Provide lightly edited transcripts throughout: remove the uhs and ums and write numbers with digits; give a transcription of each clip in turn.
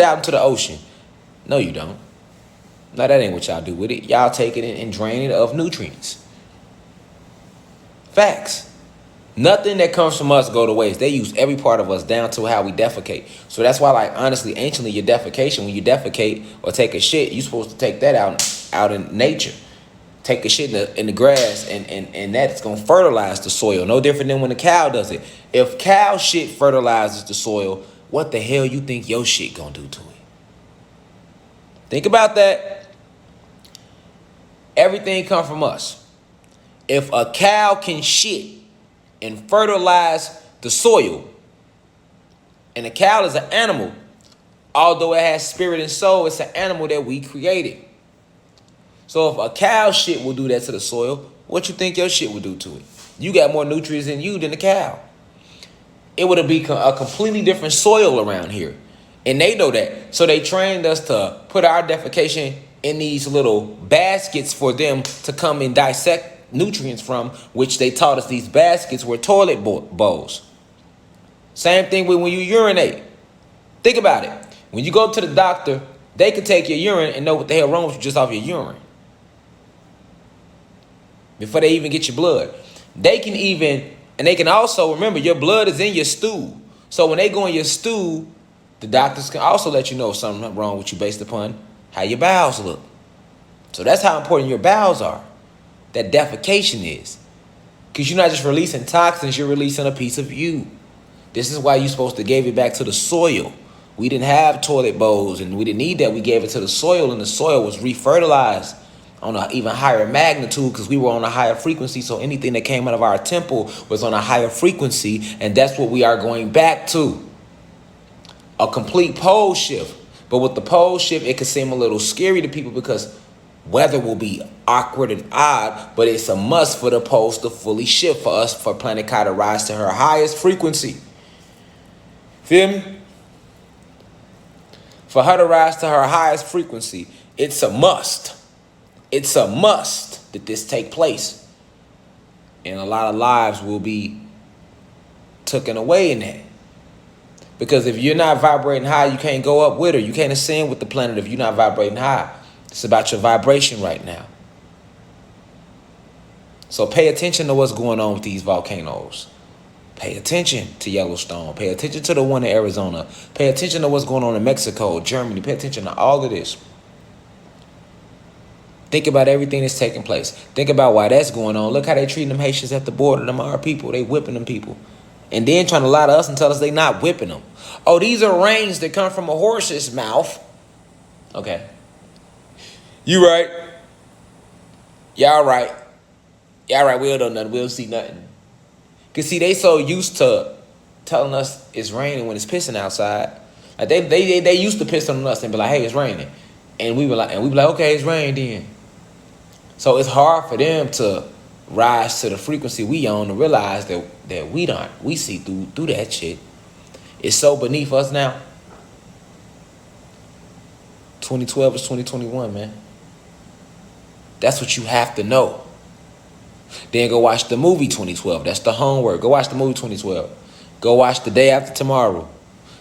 out into the ocean. No, you don't. No, that ain't what y'all do with it. Y'all take it and drain it of nutrients. Facts. Nothing that comes from us go to waste. They use every part of us down to how we defecate. So that's why, like, honestly, anciently, your defecation, when you defecate or take a shit, you're supposed to take that out in nature. Take a shit in the grass, and that's going to fertilize the soil. No different than when a cow does it. If cow shit fertilizes the soil, what the hell you think your shit going to do to it? Think about that. Everything come from us. If a cow can shit and fertilize the soil, and a cow is an animal, although it has spirit and soul, it's an animal that we created. So if a cow shit will do that to the soil, what you think your shit will do to it? You got more nutrients in you than the cow. It would be a completely different soil around here. And they know that. So they trained us to put our defecation in these little baskets for them to come and dissect nutrients from, which they taught us these baskets were toilet bowls. Same thing with when you urinate. Think about it. When you go to the doctor, they can take your urine and know what the hell wrong with you just off your urine. Before they even get your blood. They can also, remember, your blood is in your stool. So when they go in your stool, the doctors can also let you know if something's wrong with you based upon how your bowels look. So that's how important your bowels are. That defecation is. Because you're not just releasing toxins, you're releasing a piece of you. This is why you're supposed to give it back to the soil. We didn't have toilet bowls, and we didn't need that. We gave it to the soil, and the soil was refertilized on an even higher magnitude because we were on a higher frequency. So anything that came out of our temple was on a higher frequency, and that's what we are going back to. A complete pole shift. But with the pole shift, it could seem a little scary to people because weather will be awkward and odd, but it's a must for the poles to fully shift for us, for planet Kai to rise to her highest frequency. Feel me? For her to rise to her highest frequency, it's a must. It's a must that this take place. And a lot of lives will be taken away in that. Because if you're not vibrating high, you can't go up with her. You can't ascend with the planet if you're not vibrating high. It's about your vibration right now. So pay attention to what's going on with these volcanoes. Pay attention to Yellowstone. Pay attention to the one in Arizona. Pay attention to what's going on in Mexico, Germany. Pay attention to all of this. Think about everything that's taking place. Think about why that's going on. Look how they treating them Haitians at the border. Them our people. They whipping them people. And then trying to lie to us and tell us they not whipping them. Oh, these are rains that come from a horse's mouth. Okay. You right. Y'all right. Y'all right. We don't know nothing. We don't see nothing. Because, see, they so used to telling us it's raining when it's pissing outside. Like they used to piss on us and be like, hey, it's raining. And we be like, okay, it's raining then. So it's hard for them to rise to the frequency we on to realize that we see through that shit. It's so beneath us now. 2012 is 2021, man. That's what you have to know. Then go watch the movie 2012. That's the homework. Go watch the movie 2012. Go watch The Day After Tomorrow.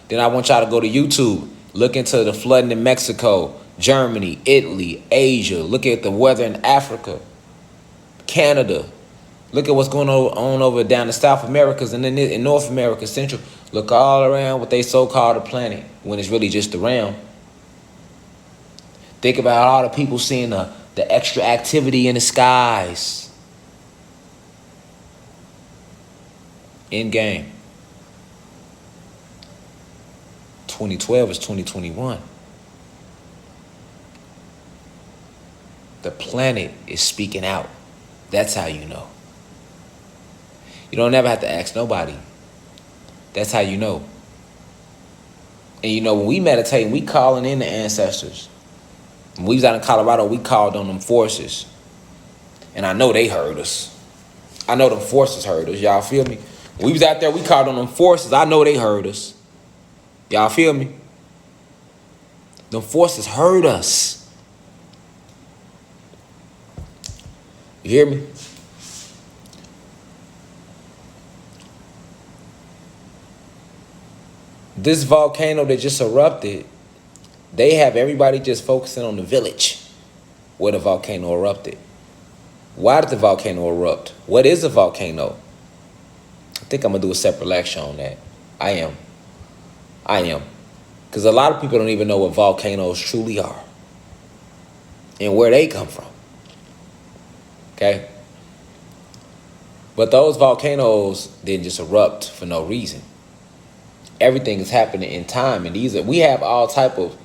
Then I want y'all to go to YouTube. Look into the flooding in Mexico, Germany, Italy, Asia. Look at the weather in Africa, Canada. Look at what's going on over down in South Americas and then in North America, Central. Look all around what they so-called a planet when it's really just a realm. Think about all the people seeing the extra activity in the skies. In game. 2012 is 2021. The planet is speaking out. That's how you know. You don't ever have to ask nobody. That's how you know. And you know, when we meditate, we calling in the ancestors. When we was out in Colorado, we called on them forces. And I know they heard us. I know them forces heard us. Y'all feel me? When we was out there, we called on them forces. I know they heard us. Y'all feel me? Them forces heard us. You hear me? This volcano that just erupted They have everybody just focusing on the village where the volcano erupted. Why did the volcano erupt? What is a volcano? I think I'm going to do a separate lecture on that. I am. Because a lot of people don't even know what volcanoes truly are and where they come from. Okay? But those volcanoes didn't just erupt for no reason. Everything is happening in time, and we have all type of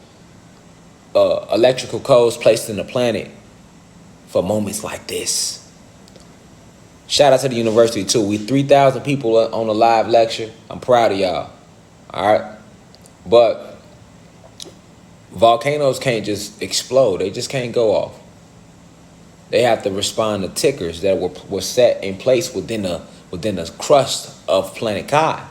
electrical codes placed in the planet for moments like this. Shout out to the university too. We 3,000 people on a live lecture. I'm proud of y'all. All right, but volcanoes can't just explode. They just can't go off. They have to respond to tickers that were set in place within the crust of planet Kai.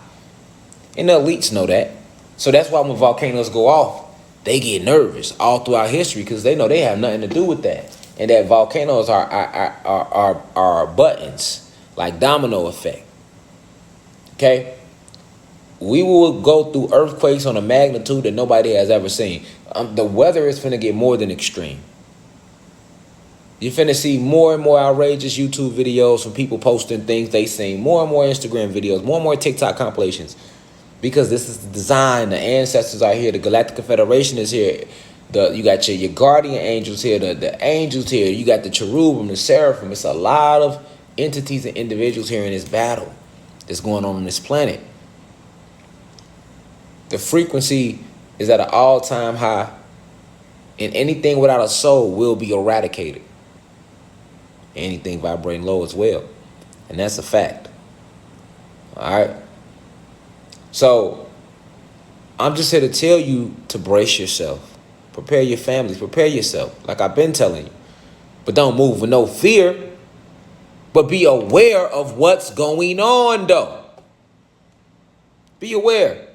And the elites know that. So that's why when volcanoes go off, they get nervous all throughout history because they know they have nothing to do with that. And that volcanoes are buttons, like domino effect. Okay? We will go through earthquakes on a magnitude that nobody has ever seen. The weather is finna get more than extreme. You're finna see more and more outrageous YouTube videos from people posting things they seen, more and more Instagram videos, more and more TikTok compilations. Because this is the design, the ancestors are here, the Galactic Federation is here. You got your guardian angels here, the angels here, you got the cherubim, the seraphim. It's a lot of entities and individuals here in this battle that's going on this planet. The frequency is at an all-time high, and anything without a soul will be eradicated. Anything vibrating low as well. And that's a fact. All right? So, I'm just here to tell you to brace yourself. Prepare your families. Prepare yourself, like I've been telling you. But don't move with no fear. But be aware of what's going on, though. Be aware.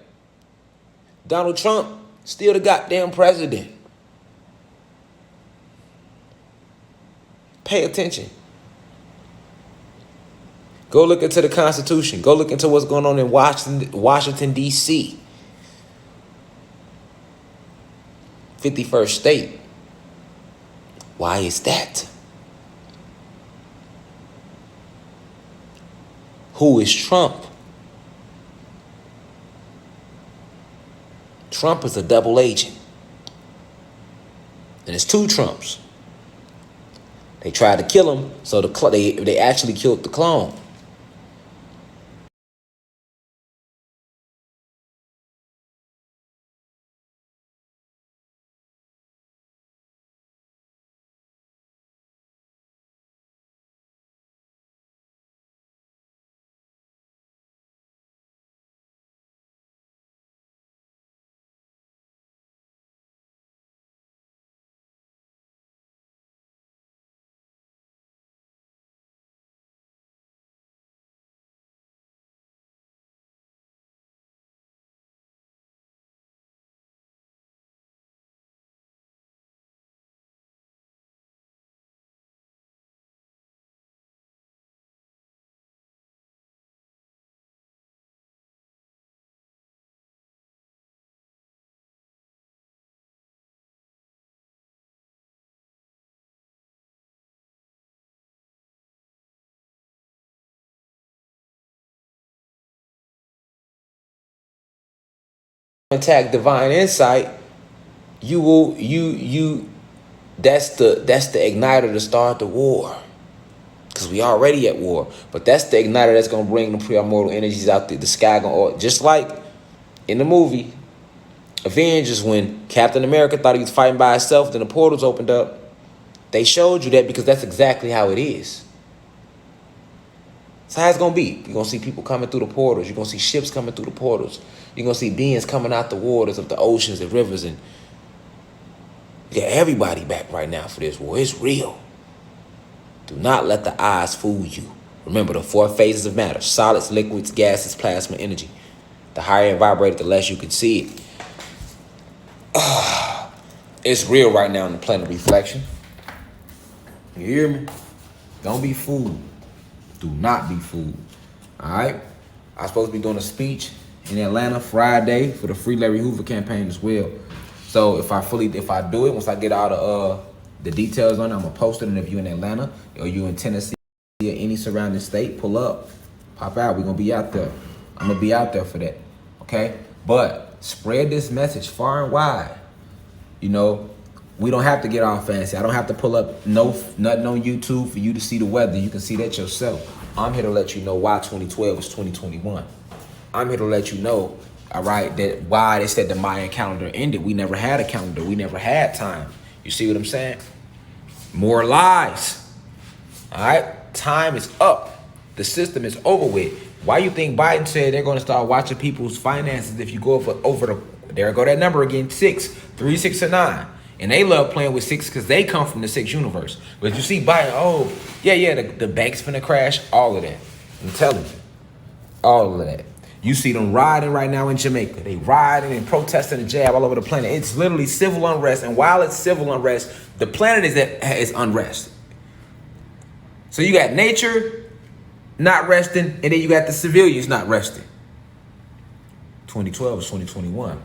Donald Trump, still the goddamn president. Pay attention. Go look into the Constitution. Go look into what's going on in Washington, D.C. 51st state. Why is that? Who is Trump? Trump is a double agent. And it's two Trumps. They tried to kill him, so they actually killed the clone. Attack divine insight, that's the igniter to start the war. Because we already at war. But that's the igniter that's gonna bring the primordial energies out the sky. Just like in the movie Avengers, when Captain America thought he was fighting by himself, then the portals opened up. They showed you that because that's exactly how it is. That's how it's gonna be. You're gonna see people coming through the portals. You're gonna see ships coming through the portals. You're gonna see beings coming out the waters of the oceans and rivers, and you got everybody back right now for this war. It's real. Do not let the eyes fool you. Remember the 4 phases of matter: solids, liquids, gases, plasma, energy. The higher it vibrates, the less you can see it. It's real right now in the planet reflection. You hear me? Don't be fooled. Do not be fooled. All right? I'm supposed to be doing a speech in Atlanta Friday for the Free Larry Hoover campaign as well. So if I do it, once I get all the details on it, I'm gonna post it. And if you're in Atlanta or you in Tennessee or any surrounding state, pull up, pop out. We're gonna be out there. I'm gonna be out there for that. Okay? But spread this message far and wide. You know, we don't have to get all fancy. I don't have to pull up nothing on YouTube for you to see the weather. You can see that yourself. I'm here to let you know why 2012 is 2021. I'm here to let you know, all right, that why they said the Mayan calendar ended. We never had a calendar. We never had time. You see what I'm saying? More lies. All right? Time is up. The system is over with. Why you think Biden said they're going to start watching people's finances if you go over the, there go that number again, 6, 3, 6, and 9. And they love playing with 6 because they come from the 6 universe. But you see Biden, oh, yeah, the bank's finna crash, all of that. I'm telling you, all of that. You see them riding right now in Jamaica. They riding and protesting the jab all over the planet. It's literally civil unrest. And while it's civil unrest, the planet is unrest. So you got nature not resting, and then you got the civilians not resting. 2012 is 2021.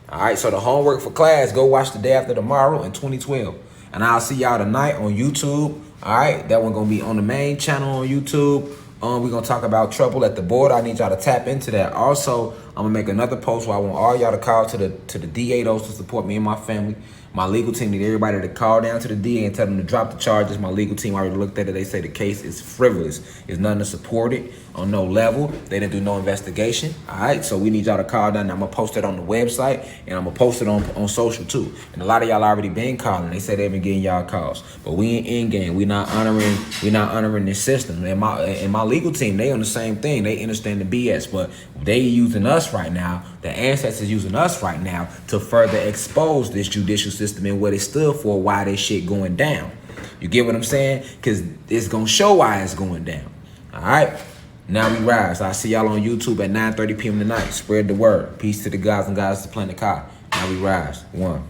All right, so the homework for class, go watch The Day After Tomorrow in 2012. And I'll see y'all tonight on YouTube. All right, that one going to be on the main channel on YouTube. We're going to talk about trouble at the border. I need y'all to tap into that. Also, I'm going to make another post where I want all y'all to call to the DA-dos to support me and my family. My legal team need everybody to call down to the DA and tell them to drop the charges. My legal team already looked at it. They say the case is frivolous. There's nothing to support it on no level. They didn't do no investigation. All right, so we need y'all to call down. I'm going to post it on the website, and I'm going to post it on social too. And a lot of y'all already been calling. They say they've been getting y'all calls. But we ain't in game. We're not honoring this system. And my legal team, they on the same thing. They understand the BS, but they using us right now. The ancestors using us right now to further expose this judicial system and what it stood for, why this shit going down. You get what I'm saying? Because it's going to show why it's going down. All right? Now we rise. I'll see y'all on YouTube at 9:30 p.m. tonight. Spread the word. Peace to the gods and gods to Planet Kai. Now we rise. 1.